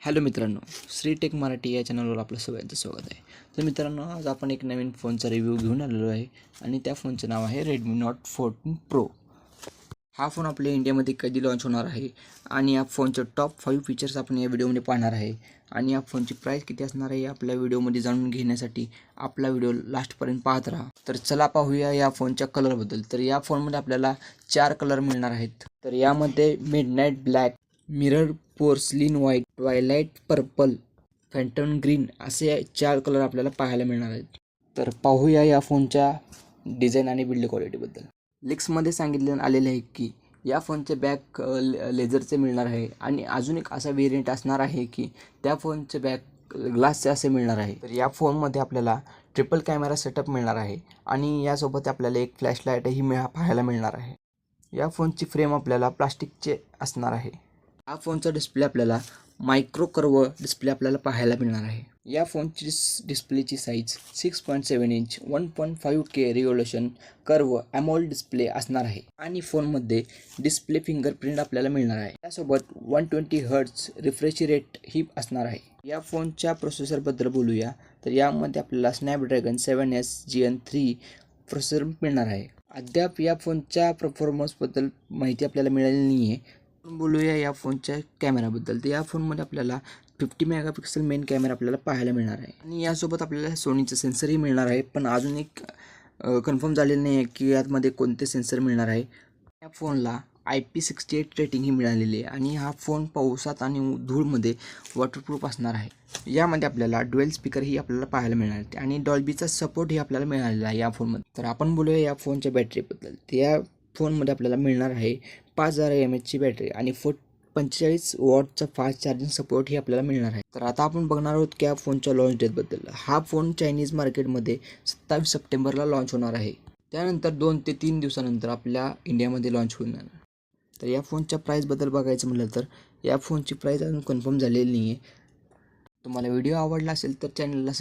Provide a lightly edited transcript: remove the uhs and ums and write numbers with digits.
Hello मित्रांनो, Shri take Marathi या चॅनलवर आपलं सगळ्यांचं स्वागत आहे. तर मित्रांनो, आज आपण एक नवीन फोनचा रिव्ह्यू घेऊन आलेलो आहे आणि त्या फोनचं नाव आहे रेडमी नोट 14 प्रो. हा फोन आपल्या इंडियामध्ये कधी लॉन्च होणार आहे आणि या फोनचे टॉप 5 फीचर्स आपण या व्हिडिओमध्ये पाहणार आहे आणि या फोनची प्राईस किती असणार आहे आपल्या व्हिडिओमध्ये जाणून घेण्यासाठी आपला व्हिडिओ लास्टपर्यंत पाहत राहा. तर चला पाहूया या फोनच्या कलरबद्दल. तर या फोनमध्ये आपल्याला 4 कलर मिळणार आहेत. तर यामध्ये midnight black, mirror porcelain white, twilight purple, phantom green असे 4 कलर आपल्याला पाहायला मिळणार आहेत. तर पाहूया या फोनच्या डिझाईन आणि बिल्ड क्वालिटीबद्दल. लिक्समध्ये सांगितले आलेले आहे की या फोनचे बॅक लेझरचे मिळणार आहे आणि अजून एक असा वेरियंट असणार आहे की त्या फोनचे बॅक ग्लासचे असे मिळणार आहे. तर या फोनमध्ये आपल्याला ट्रिपल कॅमेरा सेटअप मिळणार आहे आणि यासोबत आपल्याला एक फ्लॅशलाईटही पाहायला मिळणार आहे. या फोनची फ्रेम आपल्याला प्लास्टिकचे असणार आहे. हा फोनचा डिस्प्ले आपल्याला मायक्रो कर्व डिस्प्ले आपल्याला पाहायला मिळणार आहे. या फोनची डिस्प्लेची size 6.7 inch 1.5K resolution curve AMOLED display असणार आहे आणि फोनमध्ये डिस्प्ले फिंगरप्रिंट आपल्याला मिळणार आहे. त्यासोबत 120 हर्ट्ज रिफ्रेश रेट ही असणार आहे. या फोनच्या प्रोसेसरबद्दल बोलूया तर यामध्ये आपल्याला स्नॅपड्रॅगन 7S Gen 3 प्रोसेसर मिळणार आहे. अद्याप या फोनच्या परफॉर्मन्सबद्दल माहिती आपल्याला मिळालेली नाही आहे. बोलूया या फोनच्या कॅमेराबद्दल. तर या फोनमध्ये आपल्याला 50 मेगापिक्सल मेन कॅमेरा आपल्याला पाहायला मिळणार आहे आणि यासोबत आपल्याला सोनीचं सेन्सरही मिळणार आहे, पण अजून एक कन्फर्म झालेलं नाही आहे की यामध्ये कोणते सेन्सर मिळणार आहे. या फोनला IP68 रेटिंगही मिळालेली आहे आणि हा फोन पावसात आणि धूळमध्ये वॉटरप्रूफ असणार आहे. यामध्ये आपल्याला डुएल स्पीकरही आपल्याला पाहायला मिळणार आहे आणि डॉल्बीचा सपोर्टही आपल्याला मिळालेला आहे या फोनमध्ये. तर आपण बोलूया या फोनच्या बॅटरीबद्दल. तर या फोनमध्ये आपल्याला मिळणार आहे 5000 mAhची बॅटरी आणि 45 वॉटचा फास्ट चार्जिंग सपोर्ट ही आपल्याला मिळणार आहे. तर आता आपण बघणार आहोत की या फोनच्या लॉन्च डेटबद्दल. हा फोन चायनीज मार्केटमध्ये 27 सप्टेंबरला लॉन्च होणार आहे. त्यानंतर 2 ते 3 दिवसानंतर आपल्या इंडियामध्ये लॉन्च होणार. तर या फोनच्या प्राईसबद्दल बघायचं म्हटलं तर या फोनची प्राईस अजून कन्फर्म झालेली नाही आहे. तुम्हाला व्हिडिओ आवडला असेल तर चॅनलला